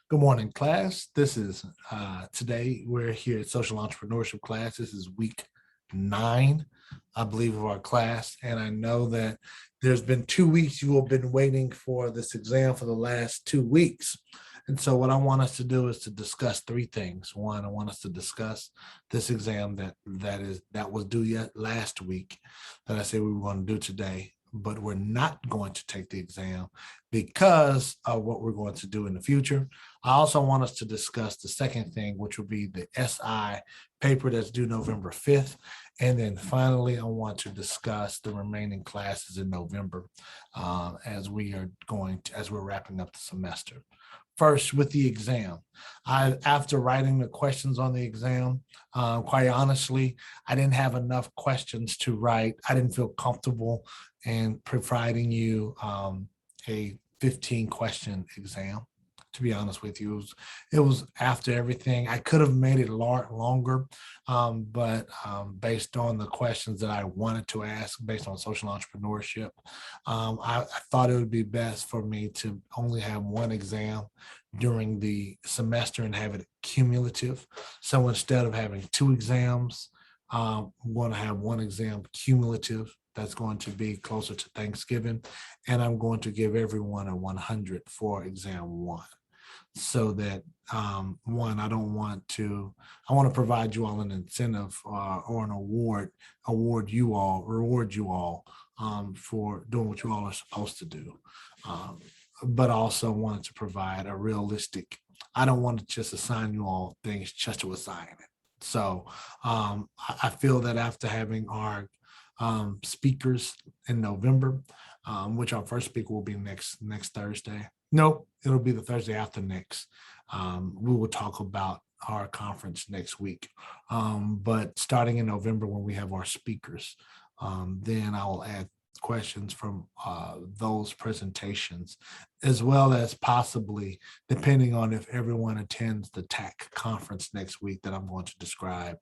Good morning, class. This is today we're here at Social Entrepreneurship class. This is week 9, I believe, of our class. And I know that there's been 2 weeks you have been waiting for this exam for the last 2 weeks. And so what I want us to do is to discuss 3 things. One, I want us to discuss this exam that was due yet last week that I said we were going to do today, but we're not going to take the exam because of what we're going to do in the future. I also want us to discuss the second thing, which will be the SI paper that's due November 5th. And then finally, I want to discuss the remaining classes in November as we're wrapping up the semester. First, with the exam, after writing the questions on the exam, quite honestly, I didn't have enough questions to write. I didn't feel comfortable in providing you a 15-question exam. To be honest with you, it was after everything. I could have made it a lot longer, but based on the questions that I wanted to ask, based on social entrepreneurship, I thought it would be best for me to only have one exam during the semester and have it cumulative. So instead of having 2 exams, I'm going to have one exam cumulative. That's going to be closer to Thanksgiving, and I'm going to give everyone a 100 for exam 1. So that one, I want to provide you all an incentive or an reward you all for doing what you all are supposed to do. But also wanted to provide a realistic, I don't want to just assign you all things just to assign it. So I feel that after having our speakers in November, which our first speaker will be next Thursday. Nope, it'll be the Thursday after next. We will talk about our conference next week. But starting in November, when we have our speakers, then I will add questions from those presentations, as well as possibly, depending on if everyone attends the TAC conference next week that I'm going to describe,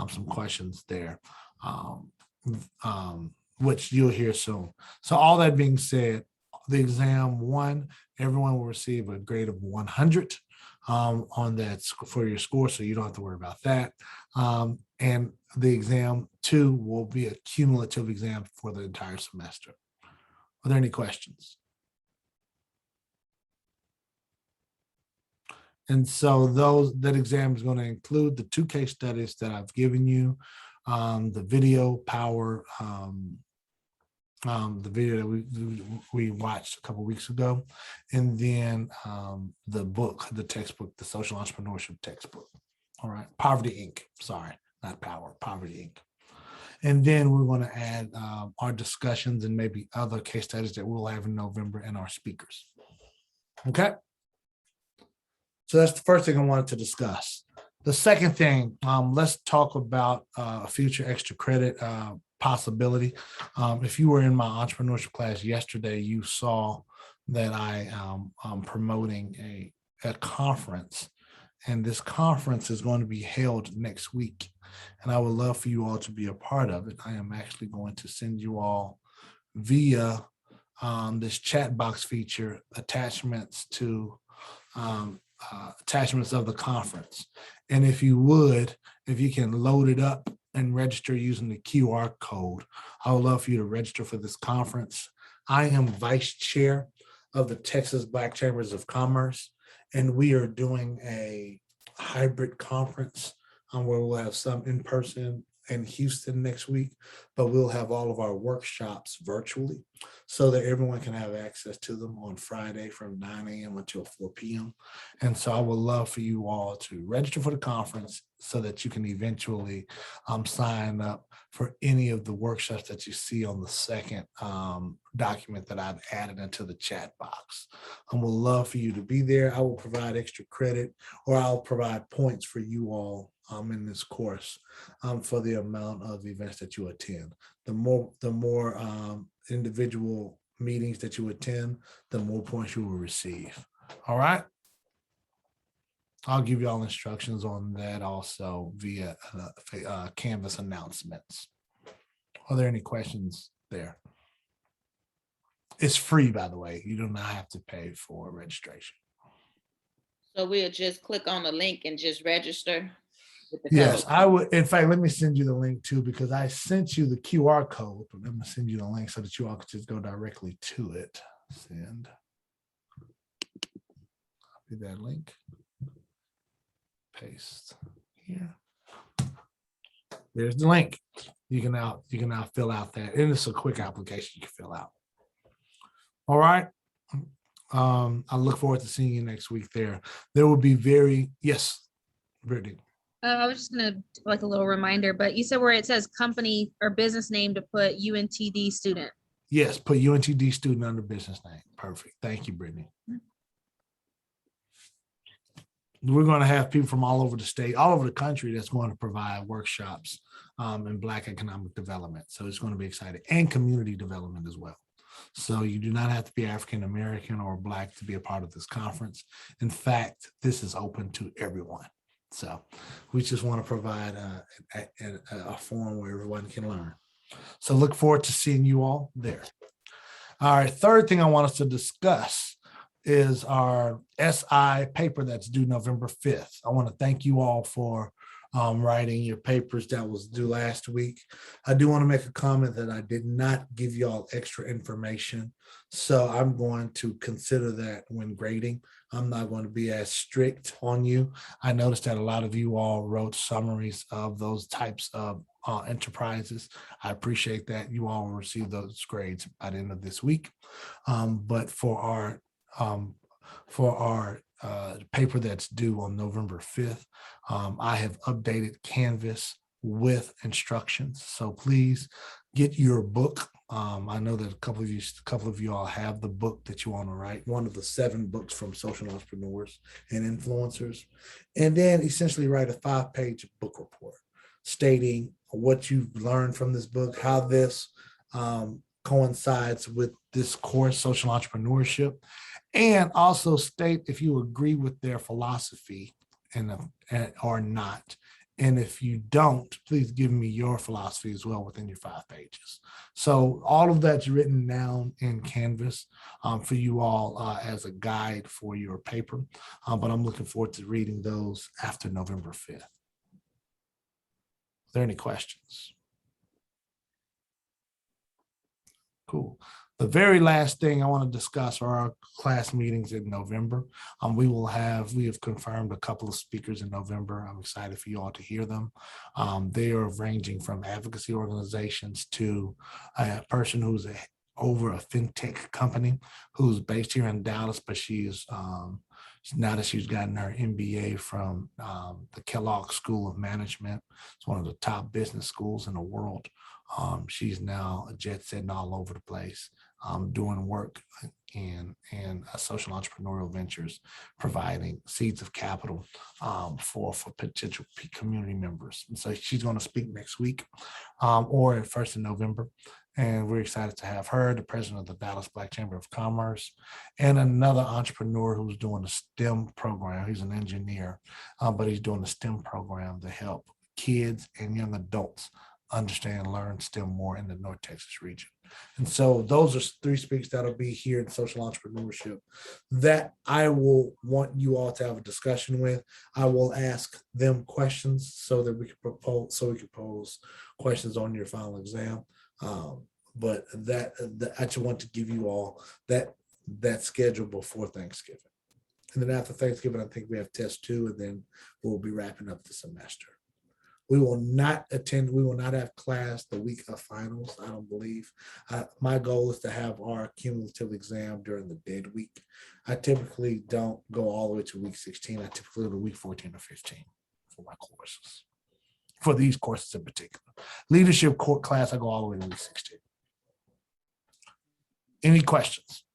some questions there. Which you'll hear soon. So all that being said, the exam 1, everyone will receive a grade of 100 on that for your score, so you don't have to worry about that. And the exam 2 will be a cumulative exam for the entire semester. Are there any questions? And so that exam is going to include the 2 case studies that I've given you, the video power, the video that we watched a couple of weeks ago, and then the book, the textbook, the social entrepreneurship textbook. All right, Poverty Inc. Sorry, not Power, Poverty Inc. And then we're going to add our discussions and maybe other case studies that we'll have in November and our speakers. Okay. So that's the first thing I wanted to discuss. The second thing, let's talk about a future extra credit possibility. If you were in my entrepreneurship class yesterday, you saw that I am promoting a conference, and this conference is going to be held next week, and I would love for you all to be a part of it. I am actually going to send you all via this chat box feature attachments of the conference. And if you can load it up and register using the QR code, I would love for you to register for this conference. I am vice chair of the Texas Black Chambers of Commerce, and we are doing a hybrid conference where we'll have some in person in Houston next week, but we'll have all of our workshops virtually so that everyone can have access to them on Friday from 9 a.m. until 4 p.m. And so I would love for you all to register for the conference so that you can eventually sign up for any of the workshops that you see on the second document that I've added into the chat box. I would love for you to be there. I will provide extra credit, or I'll provide points for you all in this course for the amount of events that you attend. The more individual meetings that you attend, the more points you will receive. All right. I'll give you all instructions on that also via Canvas announcements. Are there any questions there? It's free, by the way. You do not have to pay for registration. So we'll just click on the link and just register with the Yes, code. I would. In fact, let me send you the link too, because I sent you the QR code, but I'm gonna send you the link so that you all can just go directly to it. Send. Copy that link. Paste here. There's the link. You can now fill out that. And it's a quick application you can fill out. All right. I look forward to seeing you next week there. There will be yes, Brittany. I was just gonna like a little reminder, but you said where it says company or business name to put UNTD student. Yes, put UNTD student under business name. Perfect. Thank you, Brittany. We're going to have people from all over the state, all over the country that's going to provide workshops in Black economic development. So it's going to be exciting, and community development as well. So you do not have to be African American or Black to be a part of this conference. In fact, this is open to everyone. So we just want to provide a forum where everyone can learn. So look forward to seeing you all there. All right, third thing I want us to discuss is our SI paper that's due November 5th. I want to thank you all for writing your papers that was due last week. I do want to make a comment that I did not give you all extra information. So I'm going to consider that when grading. I'm not going to be as strict on you. I noticed that a lot of you all wrote summaries of those types of enterprises. I appreciate that. You all will receive those grades by the end of this week. But for our paper that's due on November 5th, I have updated Canvas with instructions. So please get your book. I know that a couple of you all have the book that you want to write, one of the 7 books from social entrepreneurs and influencers, and then essentially write a 5-page book report stating what you've learned from this book, how this coincides with this course, social entrepreneurship, and also state if you agree with their philosophy or not. And if you don't, please give me your philosophy as well within your 5 pages. So all of that's written down in Canvas for you all as a guide for your paper. But I'm looking forward to reading those after November 5th. Are there any questions? Cool. The very last thing I want to discuss are our class meetings in November. We have confirmed a couple of speakers in November. I'm excited for you all to hear them. They are ranging from advocacy organizations to a person who's over a fintech company who's based here in Dallas, but she is now that she's gotten her MBA from the Kellogg School of Management. It's one of the top business schools in the world. She's now jet setting all over the place, doing work in social entrepreneurial ventures, providing seeds of capital for potential community members. And so she's going to speak next week or at 1st of November. And we're excited to have her, the president of the Dallas Black Chamber of Commerce, and another entrepreneur who's doing a STEM program. He's an engineer, but he's doing a STEM program to help kids and young adults understand and learn STEM more in the North Texas region. And so those are 3 speakers that'll be here in social entrepreneurship that I will want you all to have a discussion with. I will ask them questions so that we can pose questions on your final exam. But I just want to give you all that schedule before Thanksgiving. And then after Thanksgiving, I think we have test 2, and then we'll be wrapping up the semester. We will not have class the week of finals, I don't believe. My goal is to have our cumulative exam during the dead week. I typically don't go all the way to week 16. I typically go to week 14 or 15 for my courses, for these courses in particular. Leadership class, I go all the way to week 16. Any questions?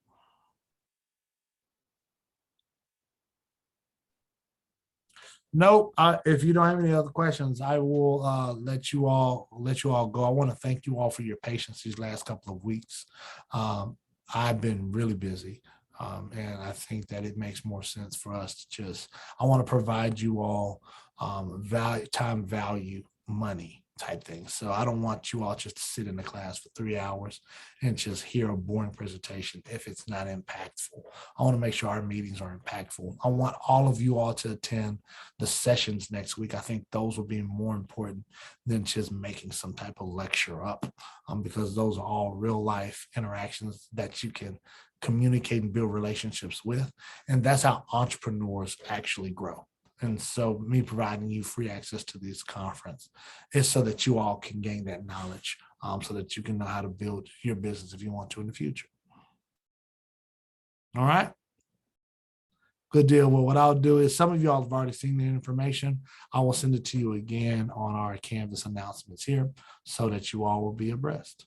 Nope. If you don't have any other questions, I will let you all go. I want to thank you all for your patience these last couple of weeks. I've been really busy, and I think that it makes more sense for us to I want to provide you all time value money type thing. So I don't want you all just to sit in the class for 3 hours and just hear a boring presentation if it's not impactful. I want to make sure our meetings are impactful. I want all of you all to attend the sessions next week. I think those will be more important than just making some type of lecture up, because those are all real life interactions that you can communicate and build relationships with. And that's how entrepreneurs actually grow. And so me providing you free access to this conference is so that you all can gain that knowledge, so that you can know how to build your business if you want to in the future. All right. Good deal. Well, what I'll do is some of y'all have already seen the information. I will send it to you again on our Canvas announcements here so that you all will be abreast.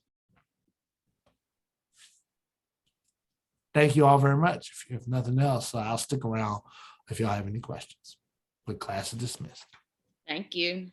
Thank you all very much. If nothing else, I'll stick around if y'all have any questions. But class is dismissed. Thank you.